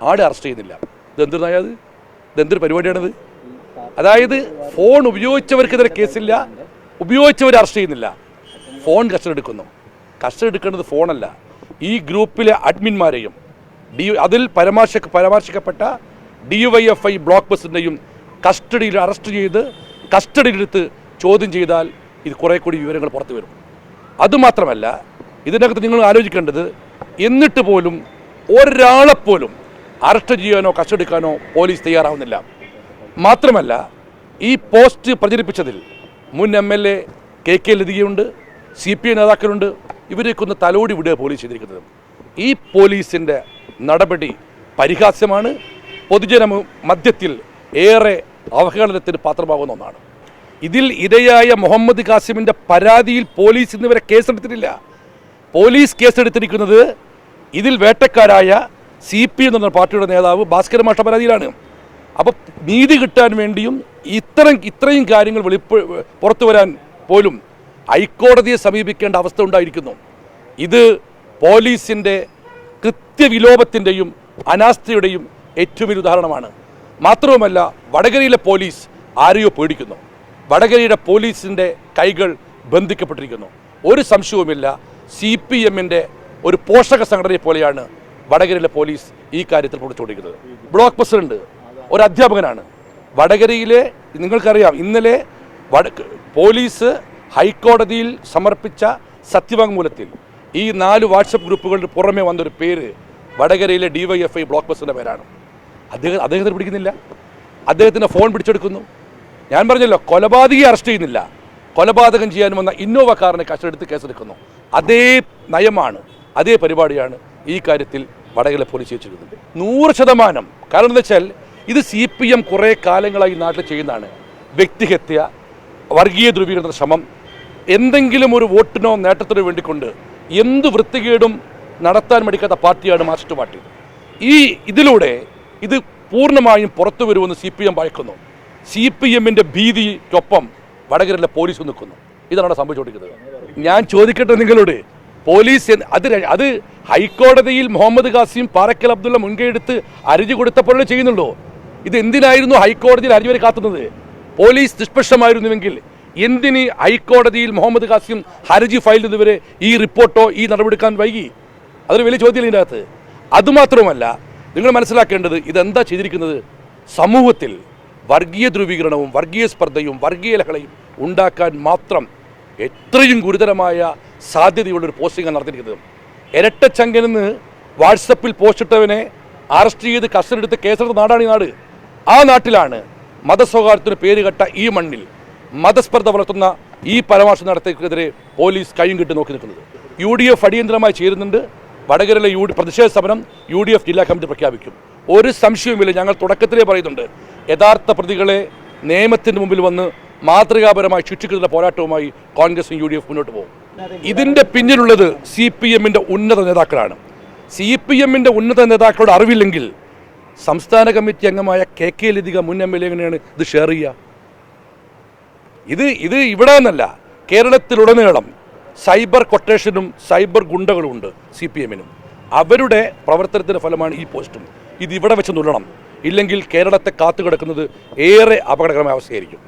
ആടെ അറസ്റ്റ് ചെയ്യുന്നില്ല. ഇതെന്തിനായത്? ഇതെന്തൊരു പരിപാടിയാണിത്? അതായത് ഫോൺ ഉപയോഗിച്ചവർക്കെതിരെ കേസില്ല, ഉപയോഗിച്ചവർ അറസ്റ്റ് ചെയ്യുന്നില്ല, ഫോൺ കസ്റ്റഡി എടുക്കുന്നു. കസ്റ്റഡി എടുക്കേണ്ടത് ഫോണല്ല, ഈ ഗ്രൂപ്പിലെ അഡ്മിന്മാരെയും അതിൽ പരാമർശിക്കപ്പെട്ട DYFI ബ്ലോക്ക് ബസിൻ്റെയും കസ്റ്റഡിയിൽ അറസ്റ്റ് ചെയ്ത് കസ്റ്റഡിയിലെടുത്ത് ചോദ്യം ചെയ്താൽ ഇത് കുറേ കൂടി വിവരങ്ങൾ പുറത്തു വരും. അതുമാത്രമല്ല, ഇതിനകത്ത് നിങ്ങൾ ആലോചിക്കേണ്ടത്, എന്നിട്ട് പോലും ഒരാളെപ്പോലും അറസ്റ്റ് ചെയ്യാനോ കസ്റ്റഡി എടുക്കാനോ പോലീസ് തയ്യാറാവുന്നില്ല. മാത്രമല്ല, ഈ പോസ്റ്റ് പ്രചരിപ്പിച്ചതിൽ മുൻ MLA KK ലതികയുണ്ട്, CPI നേതാക്കളുണ്ട്. ഇവരെക്കൊന്ന് തലോടി വിടുക പോലീസ് ചെയ്തിരിക്കുന്നത്. ഈ പോലീസിൻ്റെ നടപടി പരിഹാസ്യമാണ്, പൊതുജന മധ്യത്തിൽ ഏറെ അവഹേളനത്തിന് പാത്രമാകുന്ന ഒന്നാണ്. ഇതിൽ ഇരയായ മുഹമ്മദ് ഖാസിമിൻ്റെ പരാതിയിൽ പോലീസ് ഇന്നുവരെ കേസെടുത്തിട്ടില്ല. പോലീസ് കേസെടുത്തിരിക്കുന്നത് ഇതിൽ വേട്ടക്കാരായ CPI എന്ന് പറഞ്ഞ പാർട്ടിയുടെ നേതാവ് ഭാസ്കരൻ മാഷ്ട പരാതിയിലാണ്. അപ്പോൾ നീതി കിട്ടാൻ വേണ്ടിയും ഇത്രയും കാര്യങ്ങൾ പുറത്തു വരാൻ പോലും ഹൈക്കോടതിയെ സമീപിക്കേണ്ട അവസ്ഥ ഉണ്ടായിരിക്കുന്നു. ഇത് പോലീസിൻ്റെ കൃത്യവിലോപത്തിൻ്റെയും അനാസ്ഥയുടെയും ഏറ്റവും വലിയ ഉദാഹരണമാണ്. മാത്രവുമല്ല, വടകരയിലെ പോലീസ് ആരെയോ പേടിക്കുന്നു. വടകരയുടെ പോലീസിൻ്റെ കൈകൾ ബന്ധിക്കപ്പെട്ടിരിക്കുന്നു. ഒരു സംശയവുമില്ല, CPMൻ്റെ ഒരു പോഷക സംഘടനയെ പോലെയാണ് വടകരയിലെ പോലീസ് ഈ കാര്യത്തിൽ പ്രവർത്തിച്ചുകൊണ്ടിരിക്കുന്നത്. ബ്ലോക്ക് പ്രസിഡന്റ് ഒരു അധ്യാപകനാണ്. വടകരയിലെ നിങ്ങൾക്കറിയാം, ഇന്നലെ പോലീസ് ഹൈക്കോടതിയിൽ സമർപ്പിച്ച സത്യവാങ്മൂലത്തിൽ ഈ 4 വാട്സപ്പ് ഗ്രൂപ്പുകളുടെ പുറമെ വന്നൊരു പേര് വടകരയിലെ DYFI ബ്ലോക്ക് പ്രസിഡന്റ് പേരാണ്. അദ്ദേഹത്തിന് പിടിക്കുന്നില്ല, അദ്ദേഹത്തിൻ്റെ ഫോൺ പിടിച്ചെടുക്കുന്നു. ഞാൻ പറഞ്ഞല്ലോ, കൊലപാതകയെ അറസ്റ്റ് ചെയ്യുന്നില്ല, കൊലപാതകം ചെയ്യാൻ വന്ന ഇന്നോവ കാറിനെ കസ്റ്റഡിയെടുത്ത് കേസെടുക്കുന്നു. അതേ നയമാണ്, അതേ പരിപാടിയാണ് ഈ കാര്യത്തിൽ വടകരയിലെ പോലീസ് ചെയ്തിരിക്കുന്നത്. 100%. കാരണം എന്താ വെച്ചാൽ, ഇത് CPM കുറേ കാലങ്ങളായി നാട്ടിൽ ചെയ്യുന്നതാണ്. വ്യക്തിഹത്യ, വർഗീയ ധ്രുവീകരണ ശ്രമം, എന്തെങ്കിലും ഒരു വോട്ടിനോ നേട്ടത്തിനോ വേണ്ടിക്കൊണ്ട് എന്ത് വൃത്തികേടും നടത്താൻ മടിക്കാത്ത പാർട്ടിയാണ് മാർക്സിസ്റ്റ് പാർട്ടി. ഇതിലൂടെ ഇത് പൂർണ്ണമായും പുറത്തു വരുമെന്ന് CPM ഭയക്കുന്നു. CPMൻ്റെ ഭീതിക്കൊപ്പം വടകരയിലെ പോലീസ് നിൽക്കുന്നു. ഇതാണ് അവിടെ സംഭവിച്ചുകൊണ്ടിരിക്കുന്നത്. ഞാൻ ചോദിക്കട്ടെ നിങ്ങളോട്, പോലീസ് അത് ഹൈക്കോടതിയിൽ മുഹമ്മദ് ഖാസിം പാറക്കൽ അബ്ദുള്ള മുൻകൈയെടുത്ത് അരിജി കൊടുത്തപ്പോഴേ ചെയ്യുന്നുള്ളൂ. ഇത് എന്തിനായിരുന്നു ഹൈക്കോടതിയിൽ അരിജി വരെ കാത്തുന്നത്? പോലീസ് നിഷ്പക്ഷമായിരുന്നുവെങ്കിൽ എന്തിന് ഹൈക്കോടതിയിൽ മുഹമ്മദ് ഖാസിം ഹർജി ഫയൽ ചെയ്തവരെ ഈ റിപ്പോർട്ടോ ഈ നടപടിയെടുക്കാൻ വൈകി? അതൊരു വലിയ ചോദ്യമല്ല ഇതിനകത്ത്. അതുമാത്രമല്ല, നിങ്ങൾ മനസ്സിലാക്കേണ്ടത്, ഇതെന്താ ചെയ്തിരിക്കുന്നത്? സമൂഹത്തിൽ വർഗീയ ധ്രുവീകരണവും വർഗീയ സ്പർദ്ധയും വർഗീയ ലഹളയും ഉണ്ടാക്കാൻ മാത്രം എത്രയും ഗുരുതരമായ സാധ്യതയുള്ളൊരു പോസ്റ്റിംഗാണ് നടത്തിയിരിക്കുന്നത്. ഇരട്ടച്ചങ്കനെന്ന് വാട്സപ്പിൽ പോസ്റ്റിട്ടവനെ അറസ്റ്റ് ചെയ്ത് കസ്റ്റഡി എടുത്ത് കേസെടുത്ത നാടാണ് ഈ നാട്. ആ നാട്ടിലാണ് മതസൗഹാർദ്ദത്തിന് പേരുകെട്ട ഈ മണ്ണിൽ മതസ്പർദ്ധ വളർത്തുന്ന ഈ പരാമർശം നടത്തിയതിനെതിരെ പോലീസ് കയ്യും കിട്ടി നോക്കി നിൽക്കുന്നത്. UDF അടിയന്തരമായി ചേരുന്നുണ്ട്. വടകരയിലെ പ്രതിഷേധ സമരം UDF ജില്ലാ കമ്മിറ്റി പ്രഖ്യാപിക്കും. ഒരു സംശയവുമില്ല, ഞങ്ങൾ തുടക്കത്തിലേ പറയുന്നുണ്ട്, യഥാർത്ഥ പ്രതികളെ നിയമത്തിന് മുമ്പിൽ വന്ന് മാതൃകാപരമായി ശിക്ഷിക്കുന്ന പോരാട്ടവുമായി കോൺഗ്രസും UDF മുന്നോട്ട് പോകും. ഇതിൻ്റെ പിന്നിലുള്ളത് CPMൻ്റെ ഉന്നത നേതാക്കളാണ്. CPMൻ്റെ ഉന്നത നേതാക്കളുടെ അറിവില്ലെങ്കിൽ സംസ്ഥാന കമ്മിറ്റി അംഗമായ KK ലതിക മുൻ MLA എങ്ങനെയാണ് ഇത് ഷെയർ ചെയ്യുക? ഇത് ഇവിടെ നിന്നല്ല, കേരളത്തിലുടനീളം സൈബർ കൊട്ടേഷനും സൈബർ ഗുണ്ടകളും ഉണ്ട് CPMനും. അവരുടെ പ്രവർത്തനത്തിൻ്റെ ഫലമാണ് ഈ പോസ്റ്റും. ഇത് ഇവിടെ വെച്ച് നുള്ളണം, ഇല്ലെങ്കിൽ കേരളത്തെ കാത്തുകിടക്കുന്നത് ഏറെ അപകടകരമായ അവസ്ഥയായിരിക്കും.